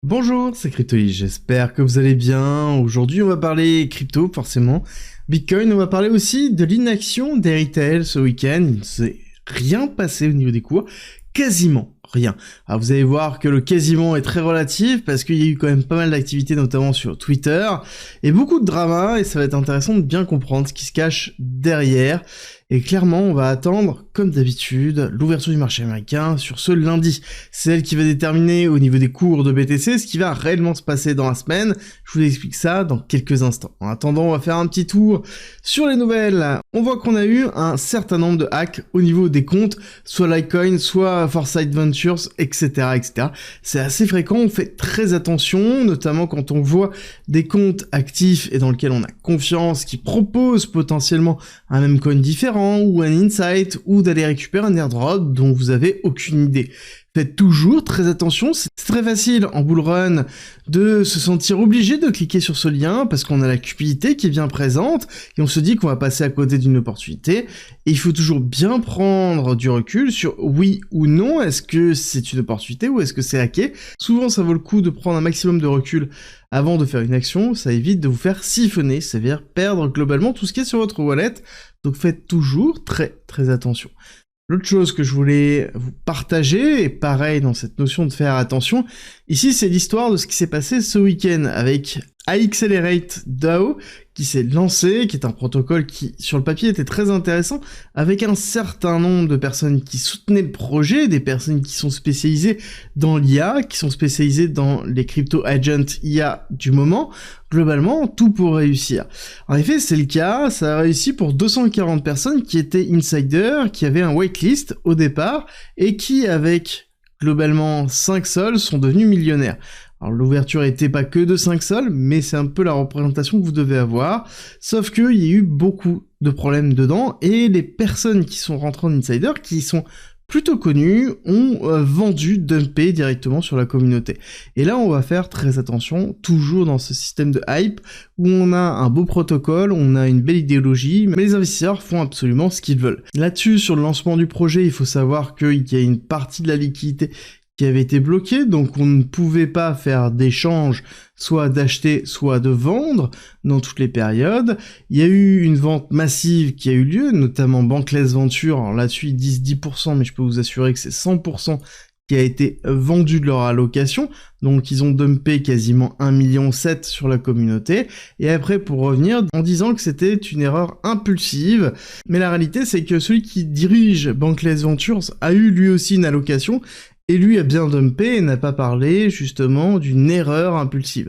Bonjour, c'est Cryptoï, j'espère que vous allez bien. Aujourd'hui, on va parler crypto, forcément. Bitcoin, on va parler aussi de l'inaction des retail ce week-end. Il ne s'est rien passé au niveau des cours, quasiment rien. Alors vous allez voir que le quasiment est très relatif parce qu'il y a eu quand même pas mal d'activités, notamment sur Twitter, et beaucoup de drama, et ça va être intéressant de bien comprendre ce qui se cache derrière. Et clairement, on va attendre, comme d'habitude, l'ouverture du marché américain sur ce lundi. C'est elle qui va déterminer au niveau des cours de BTC ce qui va réellement se passer dans la semaine. Je vous explique ça dans quelques instants. En attendant, on va faire un petit tour sur les nouvelles. On voit qu'on a eu un certain nombre de hacks au niveau des comptes, soit Litecoin, soit Foresight Ventures, etc., etc. C'est assez fréquent, on fait très attention, notamment quand on voit des comptes actifs et dans lesquels on a confiance, qui proposent potentiellement un même coin différent, ou un insight, ou d'aller récupérer un airdrop dont vous avez aucune idée. Faites toujours très attention, c'est très facile en bull run de se sentir obligé de cliquer sur ce lien parce qu'on a la cupidité qui est bien présente et on se dit qu'on va passer à côté d'une opportunité. Et il faut toujours bien prendre du recul sur oui ou non, est-ce que c'est une opportunité ou est-ce que c'est hacké. Souvent ça vaut le coup de prendre un maximum de recul avant de faire une action, ça évite de vous faire siphonner, c'est-à-dire perdre globalement tout ce qui est sur votre wallet. Donc faites toujours très attention. L'autre chose que je voulais vous partager, et pareil dans cette notion de faire attention, ici c'est l'histoire de ce qui s'est passé ce week-end avec Accelerate DAO qui s'est lancé, qui est un protocole qui sur le papier était très intéressant, avec un certain nombre de personnes qui soutenaient le projet, des personnes qui sont spécialisées dans l'IA, qui sont spécialisées dans les crypto agents IA du moment. Globalement, tout pour réussir. En effet, c'est le cas, ça a réussi pour 240 personnes qui étaient insiders, qui avaient un waitlist au départ, et qui, avec globalement 5 sols, sont devenus millionnaires. Alors l'ouverture était pas que de 5 sols, mais c'est un peu la représentation que vous devez avoir, sauf qu'il y a eu beaucoup de problèmes dedans, et les personnes qui sont rentrées en insider, qui sont plutôt connus, ont vendu, dumpé directement sur la communauté. Et là, on va faire très attention, toujours dans ce système de hype, où on a un beau protocole, on a une belle idéologie, mais les investisseurs font absolument ce qu'ils veulent. Là-dessus, sur le lancement du projet, il faut savoir qu'il y a une partie de la liquidité qui avait été bloquée, donc on ne pouvait pas faire d'échange, soit d'acheter, soit de vendre, dans toutes les périodes. Il y a eu une vente massive qui a eu lieu, notamment Bankless Venture, alors là-dessus ils disent 10%, mais je peux vous assurer que c'est 100% qui a été vendu de leur allocation, donc ils ont dumpé quasiment 1,7 million sur la communauté, et après pour revenir en disant que c'était une erreur impulsive, mais la réalité c'est que celui qui dirige Bankless Ventures a eu lui aussi une allocation, et lui a bien dumpé et n'a pas parlé justement d'une erreur impulsive.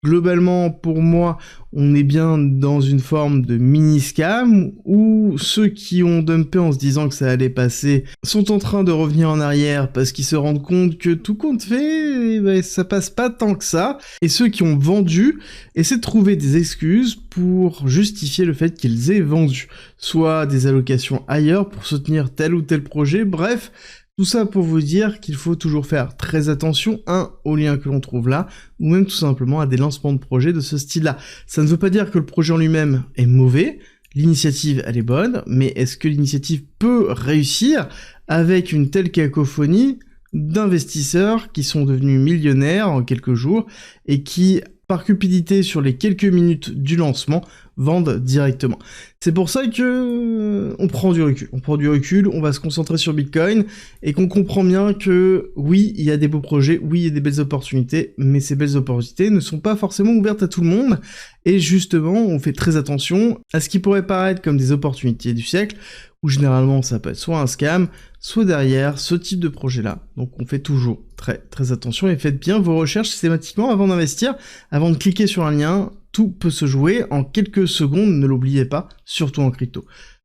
Globalement, pour moi, on est bien dans une forme de mini-scam, où ceux qui ont dumpé en se disant que ça allait passer sont en train de revenir en arrière parce qu'ils se rendent compte que tout compte fait, ben, ça passe pas tant que ça, et ceux qui ont vendu essaient de trouver des excuses pour justifier le fait qu'ils aient vendu, soit des allocations ailleurs pour soutenir tel ou tel projet, bref. Tout ça pour vous dire qu'il faut toujours faire très attention, aux liens que l'on trouve là, ou même tout simplement à des lancements de projets de ce style-là. Ça ne veut pas dire que le projet en lui-même est mauvais, l'initiative elle est bonne, mais est-ce que l'initiative peut réussir avec une telle cacophonie d'investisseurs qui sont devenus millionnaires en quelques jours, et qui, par cupidité sur les quelques minutes du lancement, vendent directement. C'est pour ça que on prend du recul, on va se concentrer sur Bitcoin, et qu'on comprend bien que oui, il y a des beaux projets, oui, il y a des belles opportunités, mais ces belles opportunités ne sont pas forcément ouvertes à tout le monde, et justement, on fait très attention à ce qui pourrait paraître comme des opportunités du siècle, où généralement ça peut être soit un scam, soit derrière ce type de projet-là. Donc on fait toujours très attention, et faites bien vos recherches systématiquement avant d'investir, avant de cliquer sur un lien. Tout peut se jouer en quelques secondes, ne l'oubliez pas, surtout en crypto.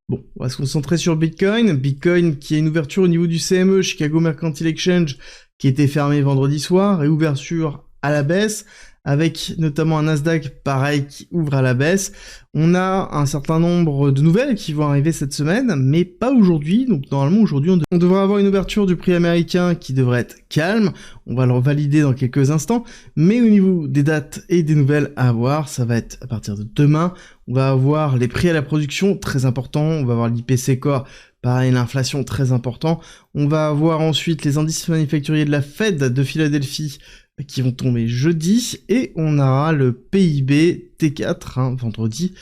Bon, on va se concentrer sur Bitcoin. Bitcoin qui a une ouverture au niveau du CME, Chicago Mercantile Exchange, qui était fermé vendredi soir, et ouverture à la baisse, avec notamment un Nasdaq pareil qui ouvre à la baisse. On a un certain nombre de nouvelles qui vont arriver cette semaine, mais pas aujourd'hui. Donc normalement aujourd'hui on devrait avoir une ouverture du prix américain qui devrait être calme, on va le valider dans quelques instants, mais au niveau des dates et des nouvelles à avoir, ça va être à partir de demain. On va avoir les prix à la production, très importants, on va avoir l'IPC Core, pareil, l'inflation très important. On va avoir ensuite les indices manufacturiers de la Fed de Philadelphie qui vont tomber jeudi, et on aura le PIB T4 vendredi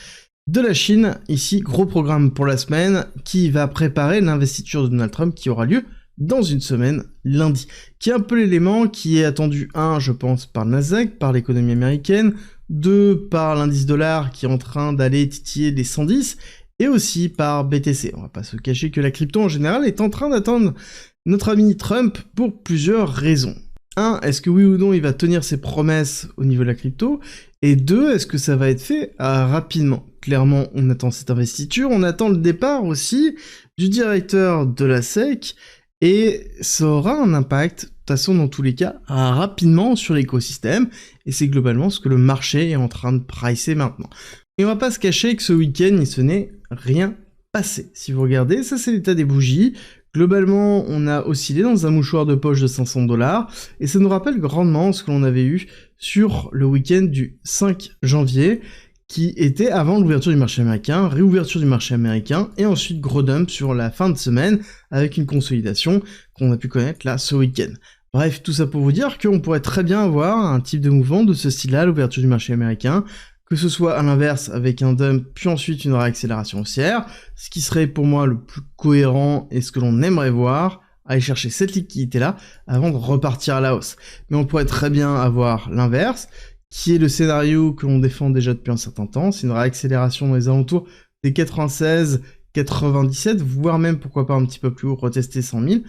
de la Chine. Ici, gros programme pour la semaine qui va préparer l'investiture de Donald Trump qui aura lieu dans une semaine, lundi, qui est un peu l'élément qui est attendu, je pense, par le Nasdaq, par l'économie américaine, 2, par l'indice dollar qui est en train d'aller titiller les 110, et aussi par BTC. On va pas se cacher que la crypto en général est en train d'attendre notre ami Trump pour plusieurs raisons. 1, est-ce que oui ou non il va tenir ses promesses au niveau de la crypto? Et 2, est-ce que ça va être fait rapidement? Clairement, on attend cette investiture, on attend le départ aussi du directeur de la SEC, et ça aura un impact, de toute façon dans tous les cas, rapidement sur l'écosystème, et c'est globalement ce que le marché est en train de pricer maintenant. Et on va pas se cacher que ce week-end, il se n'est rien passé. Si vous regardez, ça c'est l'état des bougies. Globalement, on a oscillé dans un mouchoir de poche de 500 $, et ça nous rappelle grandement ce que l'on avait eu sur le week-end du 5 janvier, qui était avant l'ouverture du marché américain, réouverture du marché américain, et ensuite gros dump sur la fin de semaine, avec une consolidation qu'on a pu connaître là ce week-end. Bref, tout ça pour vous dire qu'on pourrait très bien avoir un type de mouvement de ce style-là à l'ouverture du marché américain, que ce soit à l'inverse avec un dump, puis ensuite une réaccélération haussière, ce qui serait pour moi le plus cohérent et ce que l'on aimerait voir, aller chercher cette liquidité-là avant de repartir à la hausse. Mais on pourrait très bien avoir l'inverse, qui est le scénario que l'on défend déjà depuis un certain temps, c'est une réaccélération dans les alentours des 96, 97, voire même pourquoi pas un petit peu plus haut, retester 100 000,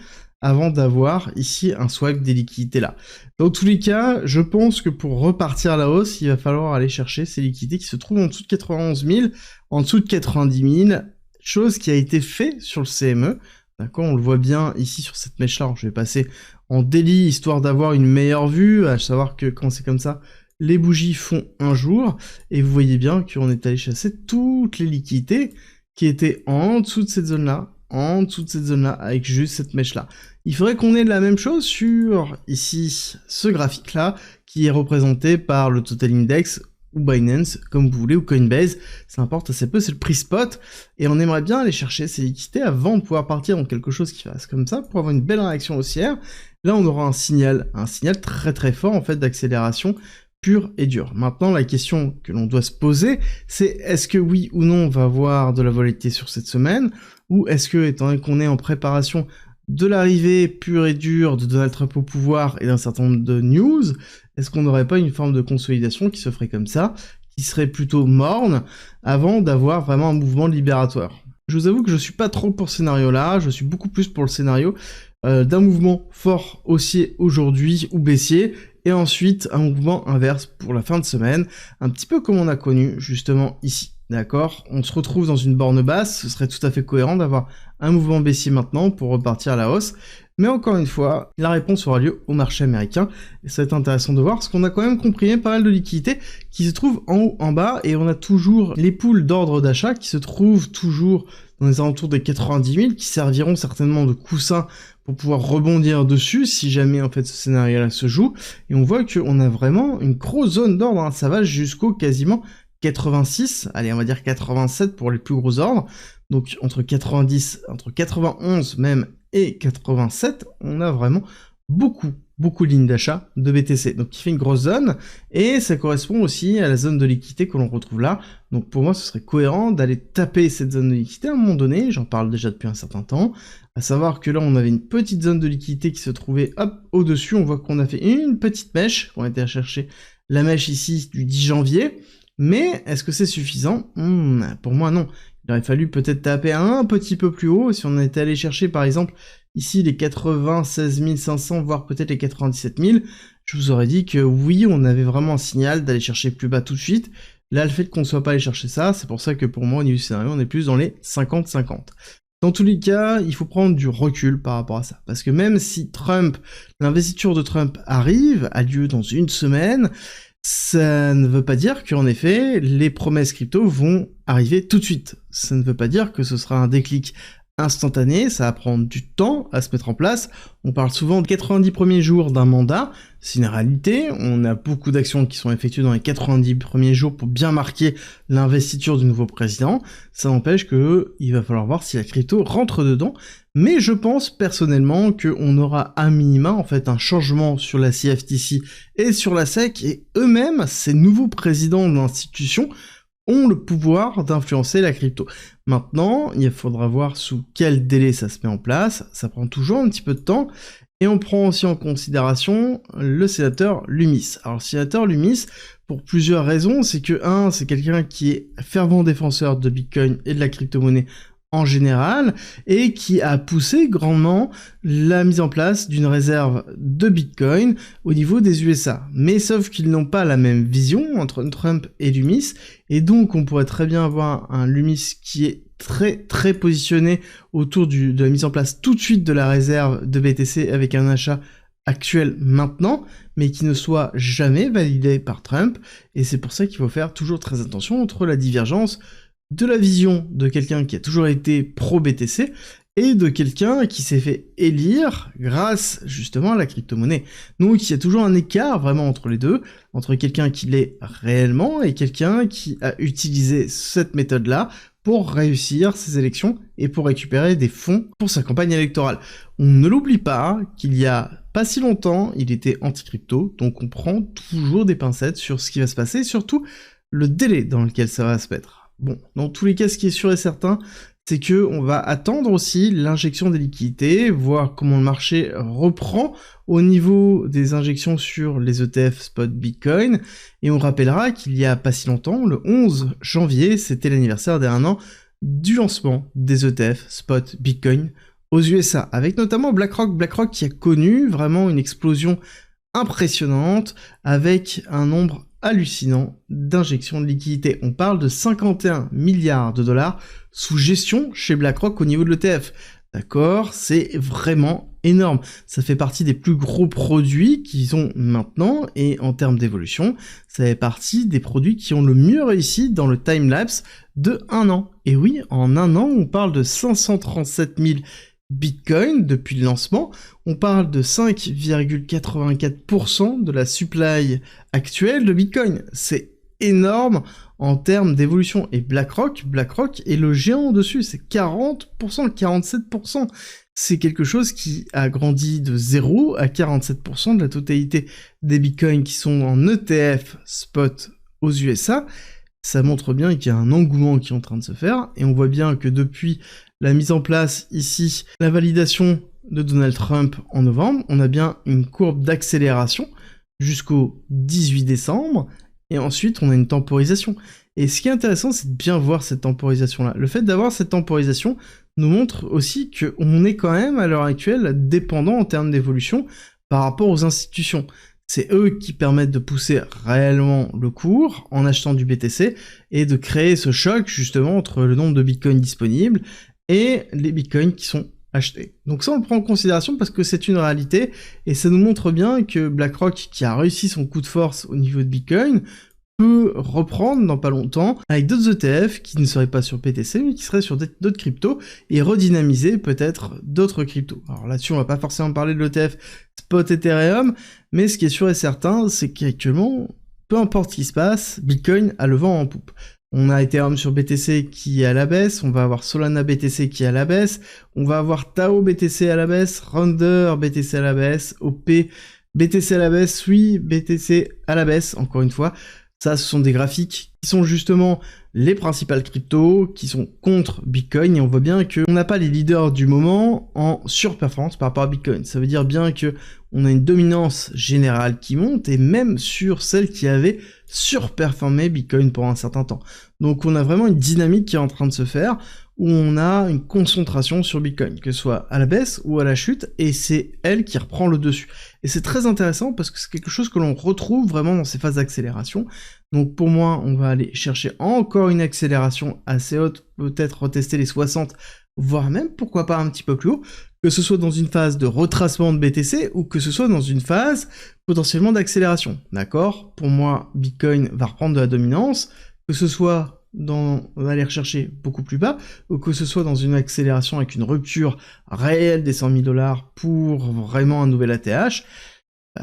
avant d'avoir ici un swag des liquidités là. Dans tous les cas, je pense que pour repartir à la hausse, il va falloir aller chercher ces liquidités qui se trouvent en dessous de 91 000, en dessous de 90 000, chose qui a été fait sur le CME. D'accord, on le voit bien ici sur cette mèche-là. Je vais passer en daily histoire d'avoir une meilleure vue, à savoir que quand c'est comme ça, les bougies font un jour, et vous voyez bien qu'on est allé chasser toutes les liquidités qui étaient en dessous de cette zone-là, avec juste cette mèche-là. Il faudrait qu'on ait la même chose sur, ici, ce graphique-là, qui est représenté par le Total Index, ou Binance, comme vous voulez, ou Coinbase, ça importe assez peu, c'est le prix spot, et on aimerait bien aller chercher ces liquidités avant de pouvoir partir dans quelque chose qui fasse comme ça, pour avoir une belle réaction haussière. Là, on aura un signal très très fort, en fait, d'accélération, pure et dure. Maintenant, la question que l'on doit se poser, c'est est-ce que oui ou non on va avoir de la volatilité sur cette semaine, ou est-ce que, étant donné qu'on est en préparation de l'arrivée pure et dure de Donald Trump au pouvoir et d'un certain nombre de news, est-ce qu'on n'aurait pas une forme de consolidation qui se ferait comme ça, qui serait plutôt morne, avant d'avoir vraiment un mouvement libératoire? Je vous avoue que je suis pas trop pour ce scénario-là, je suis beaucoup plus pour le scénario d'un mouvement fort haussier aujourd'hui ou baissier, et ensuite un mouvement inverse pour la fin de semaine, un petit peu comme on a connu justement ici, d'accord? On se retrouve dans une borne basse, ce serait tout à fait cohérent d'avoir un mouvement baissier maintenant pour repartir à la hausse, mais encore une fois, la réponse aura lieu au marché américain, et ça va être intéressant de voir, parce qu'on a quand même comprimé pas mal de liquidités qui se trouvent en haut, en bas, et on a toujours les poules d'ordre d'achat qui se trouvent toujours dans les alentours des 90 000, qui serviront certainement de coussin pour pouvoir rebondir dessus, si jamais en fait ce scénario-là se joue, et on voit qu'on a vraiment une grosse zone d'ordre, ça va jusqu'au quasiment 86, allez on va dire 87 pour les plus gros ordres, donc entre 90, entre 91 même et 87, on a vraiment beaucoup de lignes d'achat de BTC, donc qui fait une grosse zone, et ça correspond aussi à la zone de liquidité que l'on retrouve là, donc pour moi ce serait cohérent d'aller taper cette zone de liquidité à un moment donné, j'en parle déjà depuis un certain temps, à savoir que là on avait une petite zone de liquidité qui se trouvait hop au-dessus, on voit qu'on a fait une petite mèche, on a été à chercher la mèche ici du 10 janvier, mais est-ce que c'est suffisant? Pour moi non. Il aurait fallu peut-être taper un petit peu plus haut, si on était allé chercher par exemple ici les 96 500, voire peut-être les 97 000, je vous aurais dit que oui, on avait vraiment un signal d'aller chercher plus bas tout de suite. Là, le fait qu'on ne soit pas allé chercher ça, c'est pour ça que pour moi, au niveau du scénario, on est plus dans les 50-50. Dans tous les cas, il faut prendre du recul par rapport à ça, parce que même si l'investiture de Trump arrive, a lieu dans une semaine, ça ne veut pas dire qu'en effet, les promesses crypto vont arriver tout de suite. Ça ne veut pas dire que ce sera un déclic instantané, ça va prendre du temps à se mettre en place. On parle souvent de 90 premiers jours d'un mandat, c'est une réalité, on a beaucoup d'actions qui sont effectuées dans les 90 premiers jours pour bien marquer l'investiture du nouveau président, ça n'empêche que il va falloir voir si la crypto rentre dedans, mais je pense personnellement qu'on aura à minima en fait un changement sur la CFTC et sur la SEC, et eux-mêmes, ces nouveaux présidents d'institutions, ont le pouvoir d'influencer la crypto. Maintenant, il faudra voir sous quel délai ça se met en place, ça prend toujours un petit peu de temps, et on prend aussi en considération le sénateur Lummis. Alors le sénateur Lummis, pour plusieurs raisons, c'est que c'est quelqu'un qui est fervent défenseur de Bitcoin et de la crypto-monnaie en général, et qui a poussé grandement la mise en place d'une réserve de Bitcoin au niveau des USA. Mais sauf qu'ils n'ont pas la même vision entre Trump et Lummis, et donc on pourrait très bien avoir un Lummis qui est très positionné autour de la mise en place tout de suite de la réserve de BTC avec un achat actuel maintenant, mais qui ne soit jamais validé par Trump, et c'est pour ça qu'il faut faire toujours très attention entre la divergence de la vision de quelqu'un qui a toujours été pro-BTC et de quelqu'un qui s'est fait élire grâce justement à la crypto-monnaie. Donc il y a toujours un écart vraiment entre les deux, entre quelqu'un qui l'est réellement et quelqu'un qui a utilisé cette méthode-là pour réussir ses élections et pour récupérer des fonds pour sa campagne électorale. On ne l'oublie pas qu'il y a pas si longtemps, il était anti-crypto, donc on prend toujours des pincettes sur ce qui va se passer, et surtout le délai dans lequel ça va se mettre. Bon, dans tous les cas, ce qui est sûr et certain, c'est que on va attendre aussi l'injection des liquidités, voir comment le marché reprend au niveau des injections sur les ETF spot Bitcoin, et on rappellera qu'il y a pas si longtemps, le 11 janvier, c'était l'anniversaire d'1 an du lancement des ETF spot Bitcoin aux USA, avec notamment BlackRock qui a connu vraiment une explosion impressionnante, avec un nombre hallucinant d'injections de liquidités. On parle de 51 milliards de dollars sous gestion chez BlackRock au niveau de l'ETF. D'accord, c'est vraiment énorme. Ça fait partie des plus gros produits qu'ils ont maintenant, et en termes d'évolution, ça fait partie des produits qui ont le mieux réussi dans le timelapse de 1 an. Et oui, en 1 an, on parle de 537 000 Bitcoin depuis le lancement, on parle de 5,84% de la supply actuelle de Bitcoin. C'est énorme en termes d'évolution. Et BlackRock est le géant dessus, c'est 40%, 47%. C'est quelque chose qui a grandi de 0 à 47% de la totalité des Bitcoins qui sont en ETF spot aux USA. Ça montre bien qu'il y a un engouement qui est en train de se faire, et on voit bien que depuis la mise en place ici, la validation de Donald Trump en novembre, on a bien une courbe d'accélération jusqu'au 18 décembre, et ensuite on a une temporisation. Et ce qui est intéressant, c'est de bien voir cette temporisation-là. Le fait d'avoir cette temporisation nous montre aussi qu'on est quand même, à l'heure actuelle, dépendant en termes d'évolution par rapport aux institutions. C'est eux qui permettent de pousser réellement le cours en achetant du BTC et de créer ce choc justement entre le nombre de bitcoins disponibles et les bitcoins qui sont achetés. Donc ça on le prend en considération parce que c'est une réalité, et ça nous montre bien que BlackRock, qui a réussi son coup de force au niveau de Bitcoin, peut reprendre dans pas longtemps avec d'autres ETF qui ne seraient pas sur BTC mais qui seraient sur d'autres cryptos, et redynamiser peut-être d'autres cryptos. Alors là-dessus on va pas forcément parler de l'ETF spot Ethereum, mais ce qui est sûr et certain, c'est qu'actuellement, peu importe ce qui se passe, Bitcoin a le vent en poupe. On a Ethereum sur BTC qui est à la baisse, on va avoir Solana BTC qui est à la baisse, on va avoir Tao BTC à la baisse, Render BTC à la baisse, OP BTC à la baisse, oui, BTC à la baisse, encore une fois. Ça, ce sont des graphiques qui sont justement les principales cryptos qui sont contre Bitcoin, et on voit bien qu'on n'a pas les leaders du moment en surperformance par rapport à Bitcoin. Ça veut dire bien que on a une dominance générale qui monte, et même sur celle qui avait surperformé Bitcoin pour un certain temps. Donc on a vraiment une dynamique qui est en train de se faire, où on a une concentration sur Bitcoin, que ce soit à la baisse ou à la chute, et c'est elle qui reprend le dessus. Et c'est très intéressant parce que c'est quelque chose que l'on retrouve vraiment dans ces phases d'accélération. Donc pour moi, on va aller chercher encore une accélération assez haute, peut-être retester les 60, voire même, pourquoi pas un petit peu plus haut, que ce soit dans une phase de retracement de BTC ou que ce soit dans une phase potentiellement d'accélération. D'accord ? Pour moi, Bitcoin va reprendre de la dominance, que ce soit on va aller rechercher beaucoup plus bas, ou que ce soit dans une accélération avec une rupture réelle des 100 000 $ pour vraiment un nouvel ATH,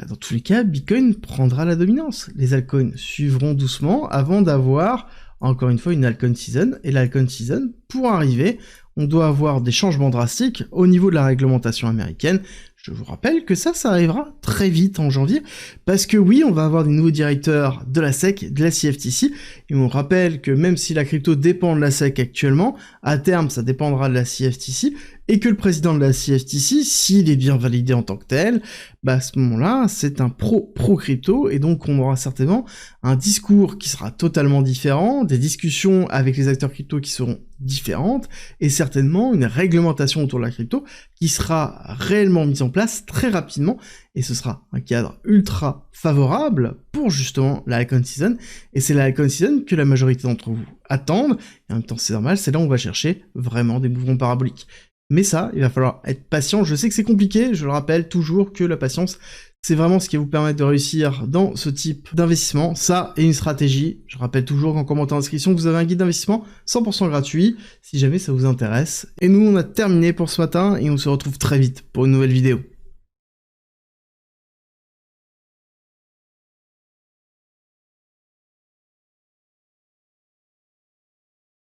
dans tous les cas, Bitcoin prendra la dominance. Les altcoins suivront doucement avant d'avoir encore une fois une Halcon Season, et l'Halcon Season, pour arriver, on doit avoir des changements drastiques au niveau de la réglementation américaine. Je vous rappelle que ça arrivera très vite en janvier, parce que oui, on va avoir des nouveaux directeurs de la SEC, de la CFTC, et on rappelle que même si la crypto dépend de la SEC actuellement, à terme ça dépendra de la CFTC, et que le président de la CFTC, s'il est bien validé en tant que tel, bah à ce moment-là, c'est un pro-crypto, et donc on aura certainement un discours qui sera totalement différent, des discussions avec les acteurs crypto qui seront différentes, et certainement une réglementation autour de la crypto qui sera réellement mise en place très rapidement, et ce sera un cadre ultra favorable pour justement la Halcon Season, et c'est la Halcon Season que la majorité d'entre vous attendent, et en même temps c'est normal, c'est là où on va chercher vraiment des mouvements paraboliques. Mais ça, il va falloir être patient, je sais que c'est compliqué, je le rappelle toujours que la patience, c'est vraiment ce qui va vous permettre de réussir dans ce type d'investissement, ça et une stratégie. Je rappelle toujours qu'en commentaire en description, vous avez un guide d'investissement 100% gratuit, si jamais ça vous intéresse. Et nous, on a terminé pour ce matin, et on se retrouve très vite pour une nouvelle vidéo.